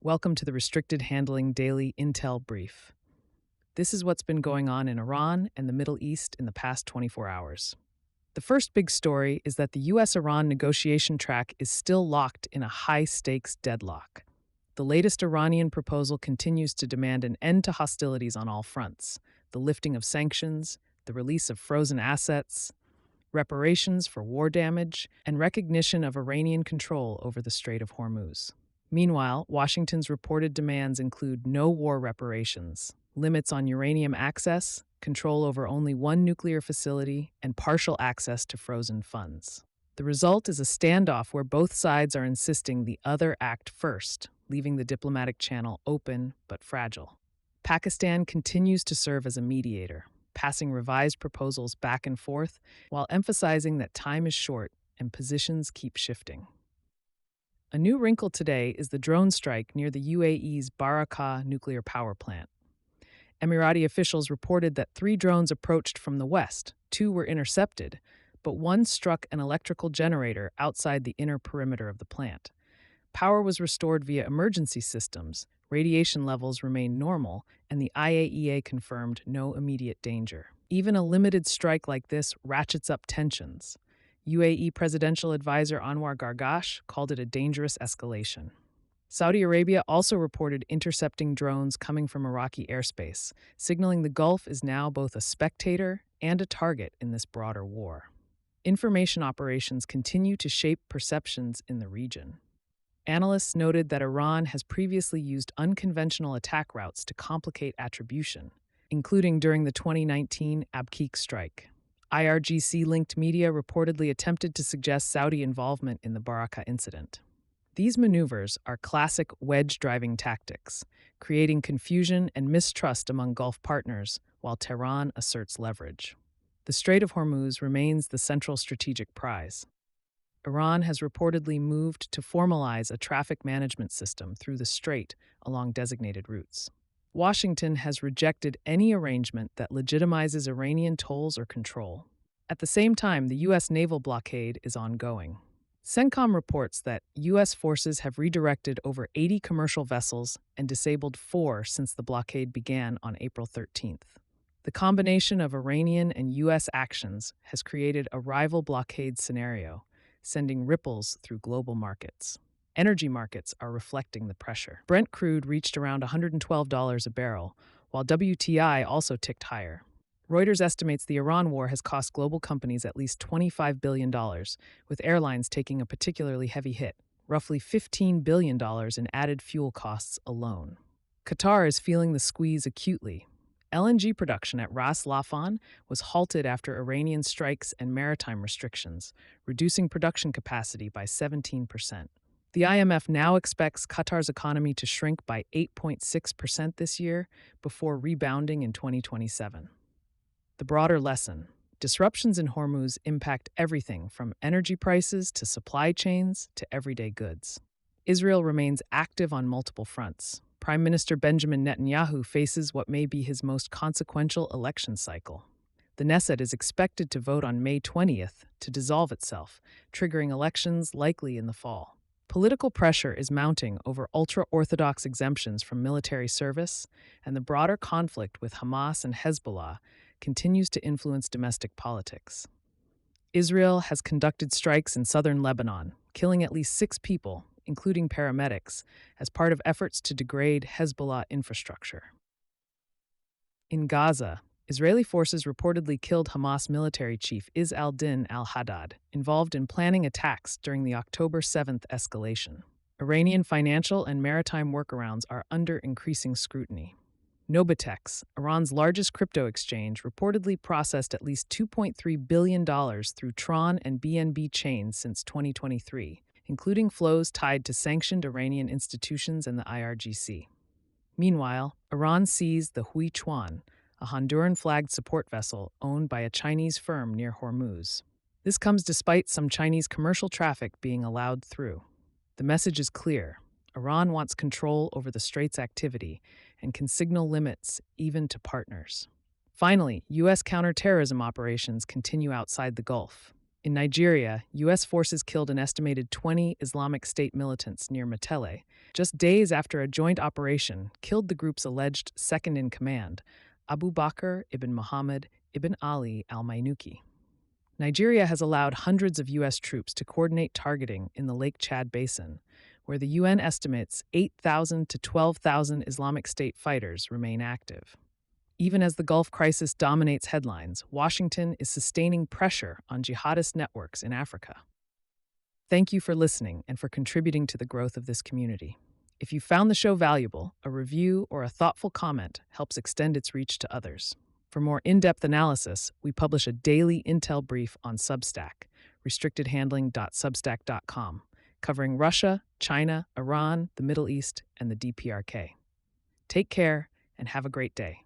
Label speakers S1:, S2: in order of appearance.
S1: Welcome to the Restricted Handling Daily Intel Brief. This is what's been going on in Iran and the Middle East in the past 24 hours. The first big story is that the US-Iran negotiation track is still locked in a high-stakes deadlock. The latest Iranian proposal continues to demand an end to hostilities on all fronts: the lifting of sanctions, the release of frozen assets, reparations for war damage, and recognition of Iranian control over the Strait of Hormuz. Meanwhile, Washington's reported demands include no war reparations, limits on uranium access, control over only one nuclear facility, and partial access to frozen funds. The result is a standoff where both sides are insisting the other act first, leaving the diplomatic channel open but fragile. Pakistan continues to serve as a mediator, passing revised proposals back and forth while emphasizing that time is short and positions keep shifting. A new wrinkle today is the drone strike near the UAE's Barakah nuclear power plant. Emirati officials reported that 3 drones approached from the west. 2 were intercepted, but 1 struck an electrical generator outside the inner perimeter of the plant. Power was restored via emergency systems, radiation levels remained normal, and the IAEA confirmed no immediate danger. Even a limited strike like this ratchets up tensions. UAE Presidential Advisor Anwar Gargash called it a dangerous escalation. Saudi Arabia also reported intercepting drones coming from Iraqi airspace, signaling the Gulf is now both a spectator and a target in this broader war. Information operations continue to shape perceptions in the region. Analysts noted that Iran has previously used unconventional attack routes to complicate attribution, including during the 2019 Abqaiq strike. IRGC-linked media reportedly attempted to suggest Saudi involvement in the Barakah incident. These maneuvers are classic wedge-driving tactics, creating confusion and mistrust among Gulf partners while Tehran asserts leverage. The Strait of Hormuz remains the central strategic prize. Iran has reportedly moved to formalize a traffic management system through the strait along designated routes. Washington has rejected any arrangement that legitimizes Iranian tolls or control. At the same time, the U.S. naval blockade is ongoing. CENTCOM reports that U.S. forces have redirected over 80 commercial vessels and disabled 4 since the blockade began on April 13th. The combination of Iranian and U.S. actions has created a rival blockade scenario, sending ripples through global markets. Energy markets are reflecting the pressure. Brent crude reached around $112 a barrel, while WTI also ticked higher. Reuters estimates the Iran war has cost global companies at least $25 billion, with airlines taking a particularly heavy hit, roughly $15 billion in added fuel costs alone. Qatar is feeling the squeeze acutely. LNG production at Ras Laffan was halted after Iranian strikes and maritime restrictions, reducing production capacity by 17%. The IMF now expects Qatar's economy to shrink by 8.6% this year before rebounding in 2027. The broader lesson: disruptions in Hormuz impact everything from energy prices to supply chains to everyday goods. Israel remains active on multiple fronts. Prime Minister Benjamin Netanyahu faces what may be his most consequential election cycle. The Knesset is expected to vote on May 20th to dissolve itself, triggering elections likely in the fall. Political pressure is mounting over ultra-Orthodox exemptions from military service, and the broader conflict with Hamas and Hezbollah continues to influence domestic politics. Israel has conducted strikes in southern Lebanon, killing at least 6 people, including paramedics, as part of efforts to degrade Hezbollah infrastructure. In Gaza, Israeli forces reportedly killed Hamas military chief Izz al-Din al-Haddad, involved in planning attacks during the October 7th escalation. Iranian financial and maritime workarounds are under increasing scrutiny. Nobitex, Iran's largest crypto exchange, reportedly processed at least $2.3 billion through Tron and BNB chains since 2023, including flows tied to sanctioned Iranian institutions and the IRGC. Meanwhile, Iran seized the Hui Chuan, a Honduran-flagged support vessel owned by a Chinese firm near Hormuz. This comes despite some Chinese commercial traffic being allowed through. The message is clear: Iran wants control over the strait's activity and can signal limits even to partners. Finally, U.S. counterterrorism operations continue outside the Gulf. In Nigeria, U.S. forces killed an estimated 20 Islamic State militants near Metele, just days after a joint operation killed the group's alleged second-in-command, Abu Bakr ibn Muhammad ibn Ali al-Mainuki. Nigeria has allowed hundreds of U.S. troops to coordinate targeting in the Lake Chad Basin, where the UN estimates 8,000 to 12,000 Islamic State fighters remain active. Even as the Gulf crisis dominates headlines, Washington is sustaining pressure on jihadist networks in Africa. Thank you for listening and for contributing to the growth of this community. If you found the show valuable, a review or a thoughtful comment helps extend its reach to others. For more in-depth analysis, we publish a daily intel brief on Substack, restrictedhandling.substack.com, covering Russia, China, Iran, the Middle East, and the DPRK. Take care and have a great day.